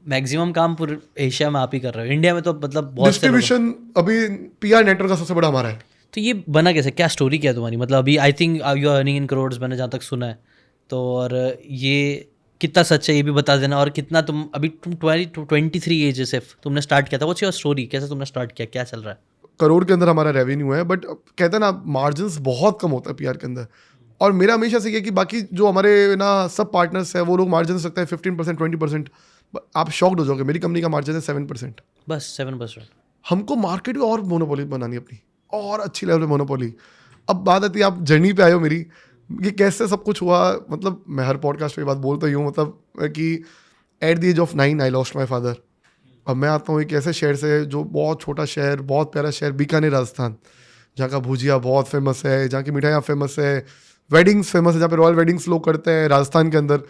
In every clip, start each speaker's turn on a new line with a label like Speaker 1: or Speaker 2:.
Speaker 1: Maximum काम पूरे Asia में आप ही कर रहे हो, इंडिया में तो मतलब बहुत से लोग।
Speaker 2: डिस्ट्रीब्यूशन अभी पीआर नेटवर्क का सबसे बड़ा हमारा है।
Speaker 1: तो ये बना कैसे, क्या स्टोरी क्या है तुम्हारी? मतलब अभी I think you are earning in crores, मैंने जहाँ तक सुना है। तो और ये कितना सच है ये भी बता देना, और कितना तुम अभी 23 एज सिर्फ तुमने स्टार्ट किया था, व्हाट्स योर स्टोरी, कैसे तुमने स्टार्ट किया, क्या चल रहा है?
Speaker 2: करोड़ के अंदर हमारा रेवेन्यू है, बट कहते हैं ना मार्जिन्स बहुत कम होता है पीआर के अंदर। और मेरा हमेशा से ये कि बाकी जो हमारे ना सब पार्टनर्स है वो लोग मार्जिन रखते हैं 15% 20%। आप शॉक्ड हो जाओगे, मेरी कंपनी का मार्जिन है 7%।
Speaker 1: बस 7%?
Speaker 2: हमको मार्केट में और मोनोपोली बनानी है अपनी, और अच्छी लेवल में मोनोपोली। अब बात आती है, आप जर्नी पे आए हो मेरी, ये कैसे सब कुछ हुआ। मतलब मैं हर पॉडकास्ट पे बात बोलता ही हूँ, मतलब कि at the age of 9 I lost my father. अब मैं आता हूँ एक ऐसे शहर से जो बहुत छोटा शहर, बहुत प्यारा शहर, बीकानेर राजस्थान, जहाँ का भुजिया बहुत फेमस है, जहाँ की मिठाइयाँ फेमस है, वेडिंग्स फेमस है, जहाँ पे रॉयल वेडिंग्स लोग करते हैं राजस्थान के अंदर।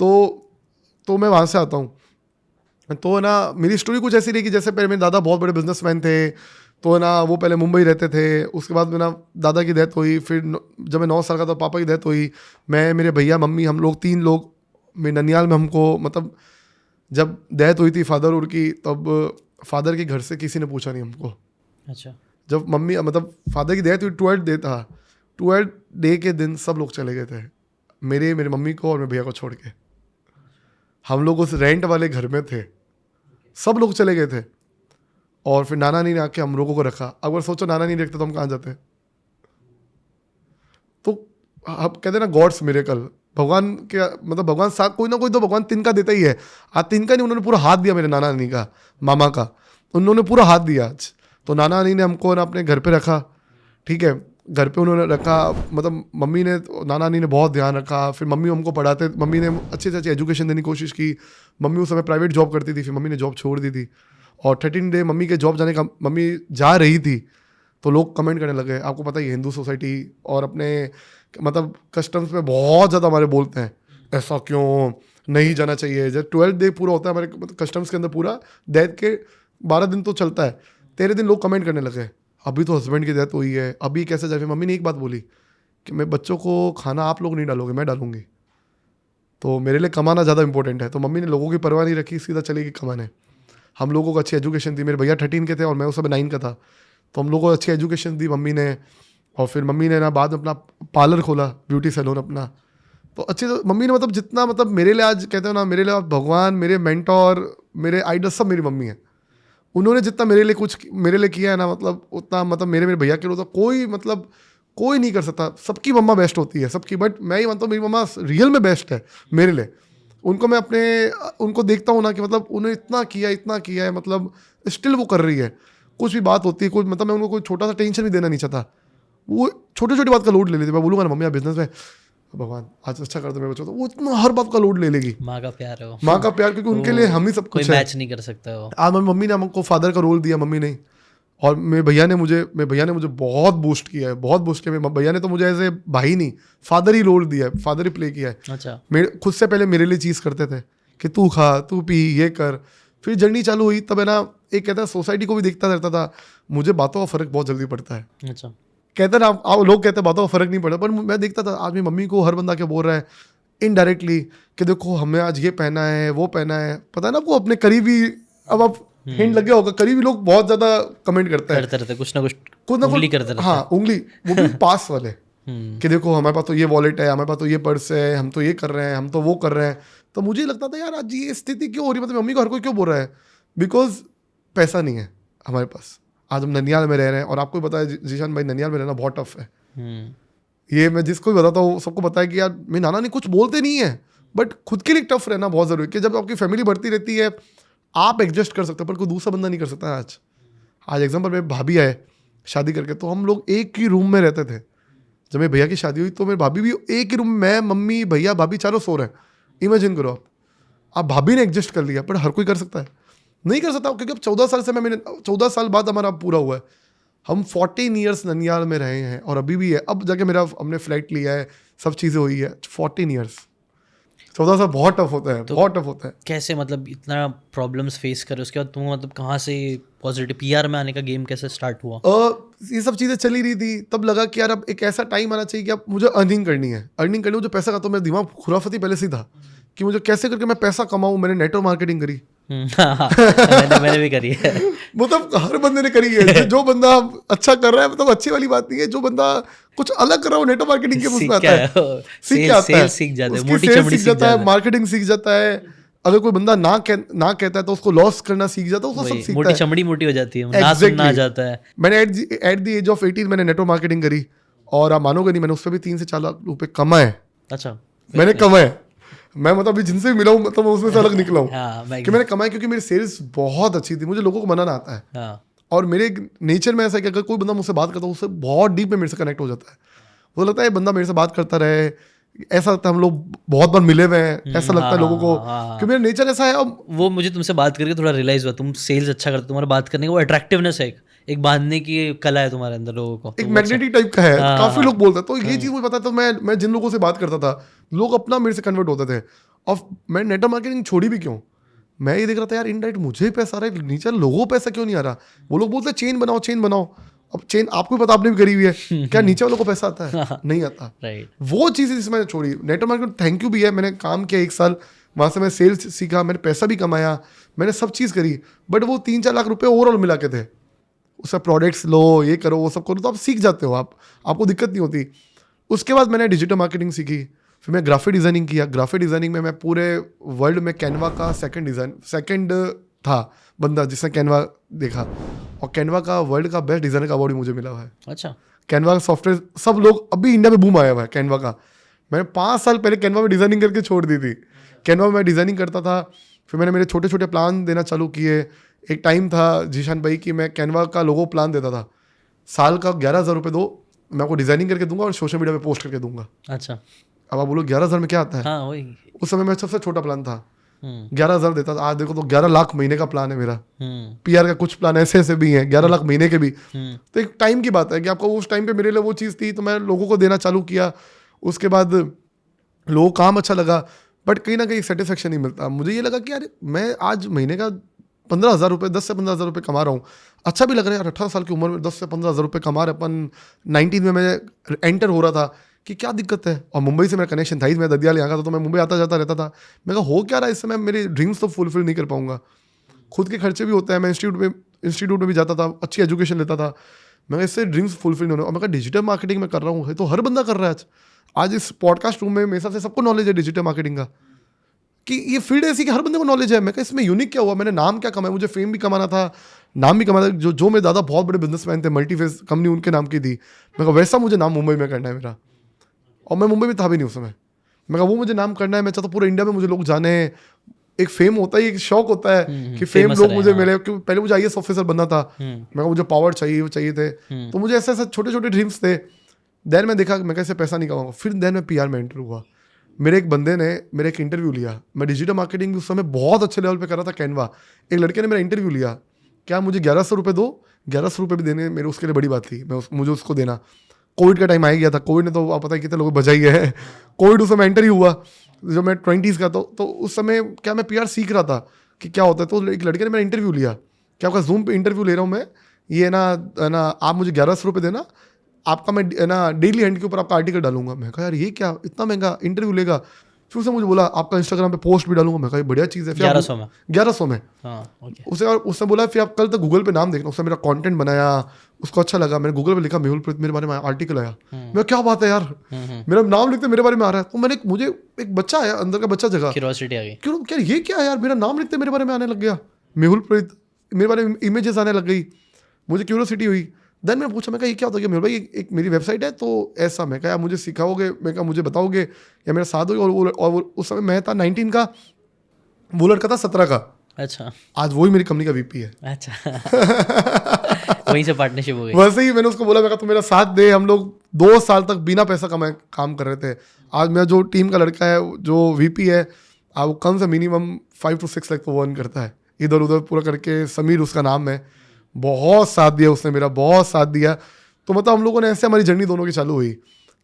Speaker 2: तो मैं वहाँ से आता हूँ। तो ना मेरी स्टोरी कुछ ऐसी रही कि जैसे पहले मेरे दादा बहुत बड़े बिजनेसमैन थे, तो ना वो पहले मुंबई रहते थे। उसके बाद मेरा दादा की डेथ हुई, फिर जब मैं 9 साल का था पापा की डेथ हुई। मैं, मेरे भैया, मम्मी, हम लोग 3 लोग मैं ननियाल में, हमको मतलब जब डेथ हुई थी फादर और की, तब फादर के घर से किसी ने पूछा नहीं हमको।
Speaker 1: अच्छा।
Speaker 2: जब मम्मी मतलब फादर की डेथ हुई 12th डे था, 12th डे के दिन सब लोग चले गए थे, मेरे मम्मी को और मेरे भैया को छोड़ के। हम लोग उस रेंट वाले घर में थे, सब लोग चले गए थे। और फिर नाना ने आके हम लोगों को रखा। अगर सोचो नाना नहीं रखते तो हम कहाँ जाते। तो हम कहते ना गॉड्स मिरेकल, भगवान के मतलब भगवान साथ कोई ना कोई तो भगवान तिनका देता ही है। आज तिनका नहीं, उन्होंने पूरा हाथ दिया मेरे नाना नानी का, मामा का, उन्होंने पूरा हाथ दिया आज। तो नाना नानी ने हमको ना अपने घर पे रखा, ठीक है, घर पे उन्होंने रखा। मतलब मम्मी ने, नाना नानी ने बहुत ध्यान रखा। फिर मम्मी हमको पढ़ाते, मम्मी ने अच्छी से अच्छी एजुकेशन देने की कोशिश की। मम्मी उस समय प्राइवेट जॉब करती थी, फिर मम्मी ने जॉब छोड़ दी थी। और 13 डे मम्मी के जॉब जाने का, मम्मी जा रही थी तो लोग कमेंट करने लगे। आपको पता ही है हिंदू सोसाइटी और अपने मतलब कस्टम्स में बहुत ज़्यादा हमारे बोलते हैं, ऐसा क्यों, नहीं जाना चाहिए। जब 12th डे पूरा होता है हमारे कस्टम्स के अंदर, पूरा डेथ के 12 दिन तो चलता है, 13 दिन लोग कमेंट करने लगे, अभी तो हस्बैंड की डेथ हुई है, अभी कैसे जाए। फिर मम्मी ने एक बात बोली कि मैं बच्चों को खाना आप लोग नहीं डालोगे, मैं डालूंगी, तो मेरे लिए कमाना ज़्यादा इंपॉर्टेंट है। तो मम्मी ने लोगों की परवाह नहीं रखी, सीधा चली गई कमाने। हम लोगों को अच्छी एजुकेशन दी, मेरे भैया 13 के थे और मैं उस समय 9 का था, तो हम लोगों को अच्छी एजुकेशन दी मम्मी ने। और फिर मम्मी ने ना बाद में अपना पार्लर खोला, ब्यूटी सैलून अपना। तो अच्छी, तो मम्मी ने मतलब जितना, मतलब मेरे लिए आज कहते हो ना, मेरे लिए आप भगवान, मेरे मेंटोर, मेरे आइडल सब मेरी मम्मी है। उन्होंने जितना मेरे लिए कुछ मेरे लिए किया है ना, मतलब उतना मतलब मेरे मेरे भैया के लिए तो कोई मतलब कोई नहीं कर सकता। सबकी मम्मा बेस्ट होती है सबकी, बट मैं ही मानता हूँ मेरी मम्मा रियल में बेस्ट है मेरे लिए। उनको मैं अपने उनको देखता हूँ ना कि मतलब उन्होंने इतना किया है, मतलब स्टिल वो कर रही है। कुछ भी बात होती है, कुछ मतलब मैं उनको कोई छोटा सा टेंशन भी देना नहीं चाहता, वो छोटी छोटी बात का लोड ले लेती। मैं बोलूँगा ना मम्मी आप बिजनेस में, भगवान आज अच्छा कर दो मेरे बच्चों, तो वो इतना हर बात का लोड ले लेगी।
Speaker 1: माँ का प्यार है वो।
Speaker 2: माँ का प्यार, क्योंकि उनके लिए हम ही सब
Speaker 1: कोई
Speaker 2: कुछ है।
Speaker 1: मैच नहीं कर सकता वो।
Speaker 2: आज मम्मी ने हमको फादर का रोल दिया, मम्मी ने। और मेरे भैया ने मुझे बहुत बूस्ट किया है, बहुत बूस्ट किया। मेरे भैया ने तो मुझे एज ए भाई नहीं, फादर ही रोल दिया है, फादर ही प्ले किया है।
Speaker 1: अच्छा।
Speaker 2: मेरे खुद से पहले मेरे लिए चीज़ करते थे कि तू खा, तू पी, ये कर। फिर जर्नी चालू हुई, तब है ना एक कहता है सोसाइटी को भी देखता रहता था। मुझे बातों का फ़र्क बहुत जल्दी पड़ता है।
Speaker 1: अच्छा।
Speaker 2: कहते ना आप लोग कहते हैं बातों का फ़र्क नहीं पड़ता, पर मैं देखता था आज मेरी मम्मी को हर बंदा क्या बोल रहा है इनडायरेक्टली कि देखो हमें आज ये पहना है, वो पहना है। पता है ना आपको, अपने करीबी, अब आप हिंट लग गया होगा, करीबी लोग बहुत ज़्यादा कमेंट करते हैं,
Speaker 1: करते रहते कुछ ना
Speaker 2: कुछ ना
Speaker 1: उंगली
Speaker 2: कुछ।
Speaker 1: करते रहते
Speaker 2: हाँ उंगली, वो भी पास वाले
Speaker 1: हम्म।
Speaker 2: कि देखो हमारे पास तो ये वॉलेट है, हमारे पास तो ये पर्स है, हम तो ये कर रहे हैं, हम तो वो कर रहे हैं। तो मुझे लगता था यार आज ये स्थिति क्यों हो रही है, मतलब मम्मी को हर कोई क्यों बोल रहा है, बिकॉज पैसा नहीं है हमारे पास। आज हम ननियाल में रह रहे हैं, और आपको भी पता है जीशान भाई, ननियाल में रहना बहुत टफ है। ये मैं जिसको भी बताता हूँ सबको पता है कि यार मेरे नाना नहीं कुछ बोलते नहीं है, बट खुद के लिए टफ रहना बहुत ज़रूरी है कि जब आपकी फैमिली बढ़ती रहती है आप एडजस्ट कर सकते हो, पर कोई दूसरा बंदा नहीं कर सकता। आज एग्जाम्पल मेरे भाभी आए शादी करके, तो हम लोग एक ही रूम में रहते थे। जब मेरे भैया की शादी हुई तो मेरे भाभी भी एक ही रूम में, मैं, मम्मी, भैया, भाभी चारों सो रहे हैं। इमेजिन करो आप भाभी ने एडजस्ट कर लिया, पर हर कोई कर सकता है? नहीं कर सकता, क्योंकि अब 14 साल से मैंने 14 साल बाद हमारा पूरा हुआ है। हम 14 ईयर्स ननियाल में रहे हैं और अभी भी है। अब जाके हमने फ्लाइट लिया है, सब चीज़ें हुई है। 14 ईयर्स, 14 साल बहुत टफ होता है,
Speaker 1: तो
Speaker 2: बहुत टफ होता है।
Speaker 1: कैसे मतलब इतना प्रॉब्लम्स फेस करे, उसके बाद तुम मतलब कहाँ से पॉजिटिव पीआर में आने का गेम कैसे स्टार्ट हुआ?
Speaker 2: ये सब चीज़ें चली रही थी, तब लगा कि यार अब एक ऐसा टाइम आना चाहिए कि अब मुझे अर्निंग करनी है। अर्निंग करनी, मुझे पैसा का, तो मेरा दिमाग खुराफती पहले से ही था कि मुझे कैसे करके मैं पैसा कमाऊँ। मैंने नेटवर्क मार्केटिंग करी,
Speaker 1: हाँ, मैंने भी करी है।
Speaker 2: मतलब हर बंदे ने करी है। जो बंदा अच्छा कर रहा है, मतलब अच्छी वाली बात नहीं है, जो बंदा कुछ अलग कर रहा हो नेटवर्क मार्केटिंग के उसमें आता है, सीख के आता है,
Speaker 1: सीख जाते हैं,
Speaker 2: उसकी
Speaker 1: मोटी
Speaker 2: सेल्स
Speaker 1: चमड़ी
Speaker 2: सीख
Speaker 1: सीख
Speaker 2: जाता है,
Speaker 1: जाता है।
Speaker 2: मार्केटिंग सीख जाता है। अगर कोई बंदा ना कहता है तो उसको लॉस करना सीख जाता है, उसको सब
Speaker 1: वही,
Speaker 2: सीखता
Speaker 1: मोटी
Speaker 2: है।
Speaker 1: चमड़ी मोटी हो जाती है, ना सुनना आ
Speaker 2: Exactly.
Speaker 1: जाता है।
Speaker 2: मैंने एट द एज ऑफ 18 मैंने नेटवर्क मार्केटिंग करी, और आप मानोगे नहीं, मैंने उससे भी 3 से 4 लाख रुपए कमाए।
Speaker 1: अच्छा,
Speaker 2: मैंने कमाए, मैं मतलब अभी जिनसे भी मिला हूँ, मतलब मैं उसमें से अलग निकला हूँ
Speaker 1: हाँ,
Speaker 2: कि मैंने कमाए, क्योंकि मेरी सेल्स बहुत अच्छी थी, मुझे लोगों को मनाना आता है।
Speaker 1: हाँ,
Speaker 2: और मेरे नेचर में ऐसा है कि अगर कोई बंदा मुझसे बात करता है, उससे बहुत डीप में मेरे से कनेक्ट हो जाता है। वो लगता है ये बंदा मेरे से बात करता रहे, ऐसा लगता है हम लोग बहुत बार मिले हुए हैं, ऐसा लगता है लोगों को, कि मेरा नेचर ऐसा है। अब
Speaker 1: वो मुझे तुमसे बात करके थोड़ा रियलाइज हुआ, तुम सेल्स अच्छा करते हो, तुम्हारा बात करने का वो अट्रैक्टिवनेस है, एक बांधने की कला है तुम्हारे अंदर लोगों को,
Speaker 2: एक
Speaker 1: तो वो अच्छा।
Speaker 2: मैग्नेटिक टाइप का है,
Speaker 1: हाँ,
Speaker 2: काफी
Speaker 1: हाँ,
Speaker 2: लोग बोलते हैं। तो ये चीज मुझे पता, तो मैं जिन लोगों से बात करता था, लोग अपना मेरे से कन्वर्ट होते थे। और मैं नेटवर्क मार्केटिंग छोड़ी भी क्यों, मैं ये देख रहा था यार, इनडायरेक्ट मुझे ही पैसा आ रहा है, नीचे लोगों को पैसा क्यों नहीं आ रहा। वो लोग बोलते हैं चेन बनाओ, चेन बनाओ। अब चेन आपको भी पता, आपने भी करी हुई है, क्या नीचे वालों को पैसा आता है? नहीं आता।
Speaker 1: राइट।
Speaker 2: वो चीज़ जिसमें मैंने छोड़ी। नेटवर्क मार्केटिंग थैंक यू भी है, मैंने काम किया 1 साल, वहाँ से मैं सेल्स सीखा, मैंने पैसा भी कमाया, मैंने सब चीज़ करी। बट वो 3-4 लाख रुपए ओवरऑल मिला के थे, उससे प्रोडक्ट्स लो, ये करो, वो सब करो, तो आप सीख जाते हो, आपको दिक्कत नहीं होती। उसके बाद मैंने डिजिटल मार्केटिंग सीखी, फिर मैं ग्राफिक डिज़ाइनिंग किया। ग्राफिक डिज़ाइनिंग में मैं पूरे वर्ल्ड में कैनवा का सेकंड था बंदा जिसने कैनवा देखा, और कैनवा का वर्ल्ड का बेस्ट डिज़ाइनर का अवार्ड भी मुझे मिला हुआ है।
Speaker 1: अच्छा,
Speaker 2: कैनवा का सॉफ्टवेयर सब लोग, अभी इंडिया में बूम आया हुआ है कैनवा का। मैंने 5 साल पहले कैनवा में डिज़ाइनिंग करके छोड़ दी थी। कैनवा में मैं डिज़ाइनिंग करता था, फिर मैंने मेरे छोटे छोटे प्लान देना चालू किए। एक टाइम था जीशान भाई कि मैं कैनवा का लोगो प्लान देता था, साल का 11,000 रुपये दो, मैं आपको डिज़ाइनिंग करके दूंगा और सोशल मीडिया पे पोस्ट करके दूंगा।
Speaker 1: अच्छा,
Speaker 2: अब आप बोलो 11,000 में क्या आता है?
Speaker 1: हाँ, वही।
Speaker 2: उस समय मैं सबसे छोटा प्लान था, 11,000 देता था। आज देखो तो 11 लाख महीने का प्लान है मेरा। पीआर का कुछ प्लान ऐसे ऐसे भी हैं, 11 लाख महीने के भी। तो एक टाइम की बात है कि आपको उस टाइम पे मेरे लिए वो चीज़ थी, तो मैं लोगों को देना चालू किया। उसके बाद लोगों को काम अच्छा लगा, बट कहीं ना कहीं सेटिस्फेक्शन नहीं मिलता। मुझे ये लगा कि यार मैं आज महीने का 15,000 रुपये, 10 से 15,000 रुपये कमा रहा हूँ, अच्छा भी लग रहा है यार। 18 साल की उम्र में 10 से 15,000 रुपये कमा रहे अपन। 19 में मैं एंटर हो रहा था कि क्या दिक्कत है, और मुंबई से मेरा कनेक्शन था ही, मैं ददियाल यहाँ का था, तो मैं मुंबई आता जाता रहता था। मैं कहा हो क्या रहा है, इससे मैं मेरे ड्रीम्स तो फुलफिल नहीं कर पाऊंगा, खुद के खर्चे भी होते हैं। मैं इंस्टीट्यूट में भी जाता था, अच्छी एजुकेशन लेता था। मैं इससे ड्रीम्स फुलफिल नहीं होने। और मैं कहा डिजिटल मार्केटिंग में कर रहा हूँ, तो हर बंदा कर रहा है आज इस पॉडकास्ट रूम में मेरे हिसाब से सबको नॉलेज है डिजिटल मार्केटिंग का, कि ये फील्ड ऐसी कि हर बंदे को नॉलेज है। मैं कहा इसमें यूनिक क्या हुआ, मैंने नाम क्या कमाया, मुझे फेम भी कमाना था, नाम भी कमाना था। जो मेरे दादा बहुत बड़े बिजनेसमैन थे, मल्टीफेस कंपनी उनके नाम की थी, मैं कहा वैसा मुझे नाम मुंबई में करना है मेरा। और मैं मुंबई में था भी नहीं उस समय। मैं कहा वो मुझे नाम करना है, मैं चाहता पूरे इंडिया में मुझे लोग जाने। एक फेम होता है, एक शौक होता है कि फेम
Speaker 1: famous
Speaker 2: लोग
Speaker 1: रहे,
Speaker 2: मुझे
Speaker 1: हाँ।
Speaker 2: मिले, क्योंकि पहले मुझे आईएएस ऑफिसर बनना था। मैं कहा मुझे पावर चाहिए, वो चाहिए थे। तो मुझे ऐसे ऐसे छोटे छोटे ड्रीम्स थे। देन मैं देखा मैं कैसे पैसा नहीं कमाऊंगा। फिर देन मैं पीआर में एंटर हुआ। मेरे एक बंदे ने मेरा एक इंटरव्यू लिया। मैं डिजिटल मार्केटिंग भी उस समय बहुत अच्छे लेवल पे कर रहा था, कैनवा। एक लड़के ने मेरा इंटरव्यू लिया, क्या मुझे 1100 रुपये दो। 1100 रुपये भी देने मेरे उसके लिए बड़ी बात थी, मुझे उसको देना। कोविड का टाइम आ गया था, कोविड ने तो आप पता है कितने लोग बचाई है। कोविड उस समय एंटर ही हुआ जब मैं 20s का, तो उस समय क्या मैं पीआर सीख रहा था कि क्या होता है। तो एक लड़के ने मेरा इंटरव्यू लिया, क्या आपका जूम पे इंटरव्यू ले रहा हूँ मैं, ये है ना आप मुझे 1100 रुपये देना, आपका मैं ना डेली हैंड के ऊपर आपका आर्टिकल डालूंगा। मैं कहा यार ये क्या इतना महंगा इंटरव्यू लेगा। फिर उसने मुझे बोला आपका इंस्टाग्राम पे पोस्ट भी डालूंगा। मैं कहा ये बढ़िया चीज़ है। 1100 में
Speaker 1: हाँ, ओके।
Speaker 2: उसने बोला फिर आप कल तक गूगल पे नाम देखना। उसने मेरा कंटेंट बनाया, उसको अच्छा लगा। मैंने गूगल पे लिखा मेहुल प्रीत, मेरे बारे में आर्टिकल आया। मैं क्या बात है यार, मेरा नाम लिखते मेरे बारे में आ रहा है। तो मुझे एक बच्चा आया, अंदर का बच्चा जगह,
Speaker 1: क्यूरियोसिटी आ गई।
Speaker 2: क्यों क्या ये क्या है यार, मेरा नाम लिखते मेरे बारे में आने लग गया, मेहुल प्रीत, मेरे बारे में इमेजेस आने लग गई। मुझे क्यूरियोसिटी हुई। देन मैं पूछा, मैं कहा ये क्या होता है। मेरे भाई एक मेरी वेबसाइट है, तो ऐसा। मैं कहा मुझे सिखाओगे, मैं कहा मुझे बताओगे या मेरा साथ होगा। और उस समय मैं था 19 का, वो लड़का था 17 का।
Speaker 1: अच्छा,
Speaker 2: आज वही मेरी कंपनी का वीपी है।
Speaker 1: अच्छा। वहीं से पार्टनरशिप हो गई।
Speaker 2: वैसे ही मैंने उसको बोला, मैं कहा तू मेरा साथ दे। हम लोग 2 साल तक बिना पैसा कमाए काम कर रहे थे। आज मेरा जो टीम का लड़का है, जो वीपी है, वो कम से मिनिमम 5 to 6 लाख तो अर्न करता है, इधर उधर पूरा करके। समीर उसका नाम है। बहुत साथ दिया उसने मेरा, बहुत साथ दिया। तो मतलब हम लोगों ने ऐसे हमारी जर्नी दोनों की चालू हुई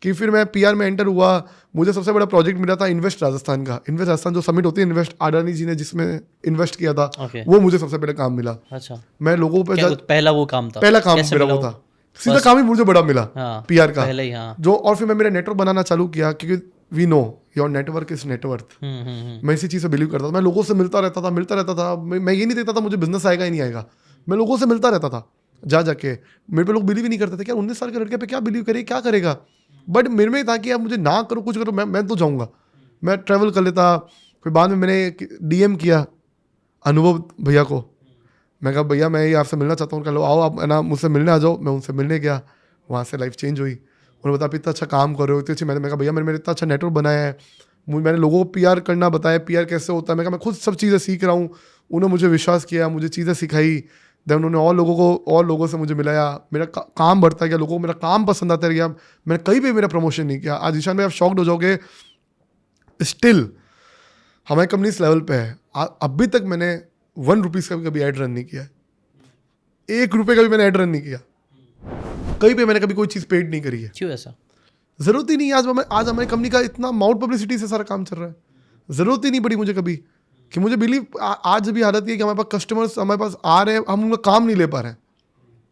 Speaker 2: कि फिर मैं पीआर में एंटर हुआ। मुझे सबसे बड़ा प्रोजेक्ट मिला था इन्वेस्ट राजस्थान का। इन्वेस्ट राजस्थान जो समिट होती है, इन्वेस्ट अडानी जी ने जिसमें इन्वेस्ट किया था,
Speaker 1: Okay.
Speaker 2: वो मुझे सबसे पहले काम मिला।
Speaker 1: अच्छा,
Speaker 2: मैं लोगों पे
Speaker 1: पहला वो काम था।
Speaker 2: पहला काम
Speaker 1: कैसे
Speaker 2: मेरा
Speaker 1: मिला
Speaker 2: वो था, सीधा काम ही मुझे बड़ा मिला
Speaker 1: हाँ,
Speaker 2: पीआर का
Speaker 1: पहले ही, हाँ।
Speaker 2: जो। और फिर मैं मेरा नेटवर्क बनाना चालू किया, क्योंकि we know your network is net worth. मैं इसी चीज़ से बिलीव करता था। मैं लोगों से मिलता रहता था। मैं ये नहीं देखता था मुझे बिजनेस आएगा ही नहीं आएगा। मैं लोगों से मिलता रहता था जाके। मेरे पे लोग बिलीव ही नहीं करते थे, क्या 19 साल के लड़के पे क्या बिलीव करे, क्या करेगा। बट मेरे में था कि अब मुझे ना करो कुछ करो, मैं तो जाऊँगा, मैं ट्रैवल कर लेता। फिर बाद में मैंने DM किया अनुभव भैया को। मैं कहा भैया मैं ये आपसे मिलना चाहता हूँ। कहा लो आओ आप है ना मुझसे मिलने आ जाओ। मैं उनसे मिलने गया, वहाँ से लाइफ चेंज हुई। उन्होंने बताया इतना अच्छा काम कर रहे हो, इतनी अच्छी। मैंने कहा भैया मैंने इतना अच्छा नेटवर्क बनाया है, मैंने लोगों को PR करना बताया, PR कैसे होता है। मैं कहा मैं खुद सब चीज़ें सीख रहा हूँ। उन्होंने मुझे विश्वास किया, मुझे चीज़ें सिखाई। देन उन्होंने और लोगों से मुझे मिलाया। मेरा काम बढ़ता गया, लोगों को मेरा काम पसंद आता गया। मैंने कहीं भी मेरा प्रमोशन नहीं किया। आज ईशान भाई आप शॉक्ड हो जाओगे, स्टिल हमारी कंपनी इस लेवल पे है, अभी तक मैंने 1 रुपीज़ का भी कभी ऐड रन नहीं किया, 1 रुपये का भी मैंने ऐड रन नहीं किया। कहीं पे मैंने कभी कोई चीज़ पेड नहीं करी है।
Speaker 1: क्यों ऐसा?
Speaker 2: ज़रूरत ही नहीं है। आज हमारी कंपनी का इतना माउथ पब्लिसिटी से सारा काम चल रहा है। ज़रूरत ही नहीं पड़ी मुझे कभी कि मुझे बिलीव। आज भी हालत ये है कि हमारे पास कस्टमर्स हमारे पास आ रहे हैं, हम उनका काम नहीं ले पा रहे हैं।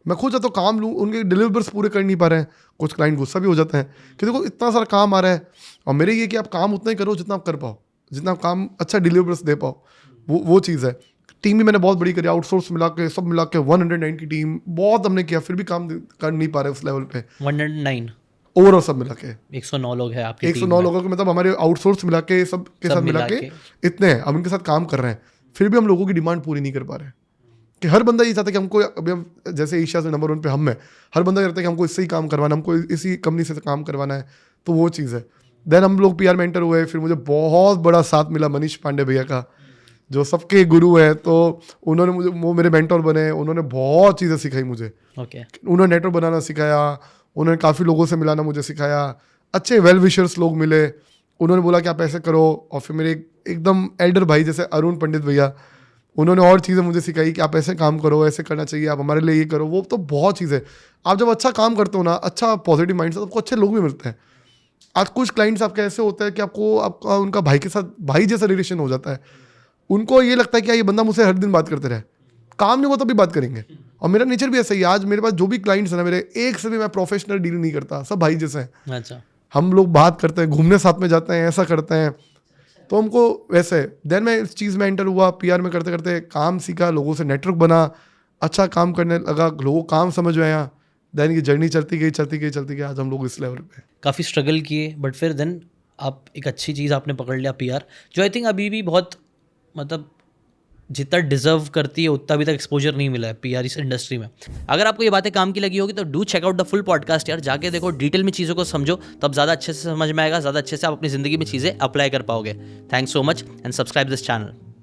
Speaker 2: मैं खुद चाहता हूँ काम लूँ, उनके डिलीवर्स पूरे कर नहीं पा रहे हैं। कुछ क्लाइंट गुस्सा भी हो जाते हैं कि देखो इतना सारा काम आ रहा है, और मेरे ये कि आप काम उतना ही करो जितना आप कर पाओ, जितना आप काम अच्छा डिलीवर्स दे पाओ, वो चीज़ है। टीम भी मैंने बहुत बड़ी करी, आउटसोर्स मिला के सब मिला के 109 की टीम बहुत हमने किया, फिर भी काम कर नहीं पा रहे उस लेवल पे।
Speaker 1: 109
Speaker 2: ओवरऑल सब मिला के
Speaker 1: 109 लोग हैं आपकी
Speaker 2: 109 लोगों के, मतलब हमारे आउटसोर्स मिला के सब के साथ मिला के इतने हैं। अब इनके साथ काम कर रहे हैं, फिर भी हम लोगों की डिमांड पूरी नहीं कर पा रहे हैं। कि हर बंदा ये चाहता है कि हमको, अभी हम जैसे एशिया से नंबर 1 पे हम हैं, हर बंदा कहता है कि हमको इससे ही काम करवाना, हमको इसी कंपनी से काम करवाना है। तो वो चीज़ है। देन हम लोग PR में एंटर हुए। फिर मुझे बहुत बड़ा साथ मिला मनीष पांडे भैया का, जो सबके गुरु है। तो उन्होंने मुझे, वो मेरे मेंटोर बने, उन्होंने बहुत चीज़ें सिखाई मुझे। उन्होंने नेटवर्क बनाना सिखाया, उन्होंने काफ़ी लोगों से मिलाना मुझे सिखाया। अच्छे वेल विशर्स लोग मिले, उन्होंने बोला कि आप ऐसे करो। और फिर मेरे एकदम एल्डर भाई जैसे अरुण पंडित भैया, उन्होंने और चीज़ें मुझे सिखाई कि आप ऐसे काम करो, ऐसे करना चाहिए, आप हमारे लिए ये करो। वो तो बहुत चीज़ें, आप जब अच्छा काम करते हो ना, अच्छा पॉजिटिव माइंड से, आपको अच्छे लोग भी मिलते हैं। आज कुछ क्लाइंट्स आपके ऐसे होते हैं कि आपका उनका भाई के साथ भाई जैसा रिलेशन हो जाता है। उनको ये लगता है कि ये बंदा मुझसे हर दिन बात करते रहे, काम नहीं हुआ तभी बात करेंगे। और मेरा नेचर भी ऐसा ही है। आज मेरे पास जो भी क्लाइंट्स हैं ना, मेरे एक से भी मैं प्रोफेशनल डील नहीं करता, सब भाई जैसे हैं।
Speaker 1: अच्छा।
Speaker 2: हम लोग बात करते हैं, घूमने साथ में जाते हैं, ऐसा करते हैं। तो हमको वैसे देन मैं इस चीज़ में एंटर हुआ, PR में करते करते काम सीखा, लोगों से नेटवर्क बना, अच्छा काम करने लगा, लोगों को काम समझ में आया। देन ये जर्नी चलती गई, आज हम लोग इस लेवल पे।
Speaker 1: काफ़ी स्ट्रगल किए, बट फिर देन आप एक अच्छी चीज़ आपने पकड़ लिया, PR, जो आई थिंक अभी भी बहुत, मतलब जितना डिजर्व करती है उतना अभी तक एक्सपोजर नहीं मिला है PR इस इंडस्ट्री में। अगर आपको ये बातें काम की लगी होगी तो do check out the full podcast यार, जाके देखो, डिटेल में चीज़ों को समझो, तब ज़्यादा अच्छे से समझ में आएगा, ज़्यादा अच्छे से आप अपनी ज़िंदगी में चीज़ें अप्लाई कर पाओगे। Thanks so much and subscribe this channel.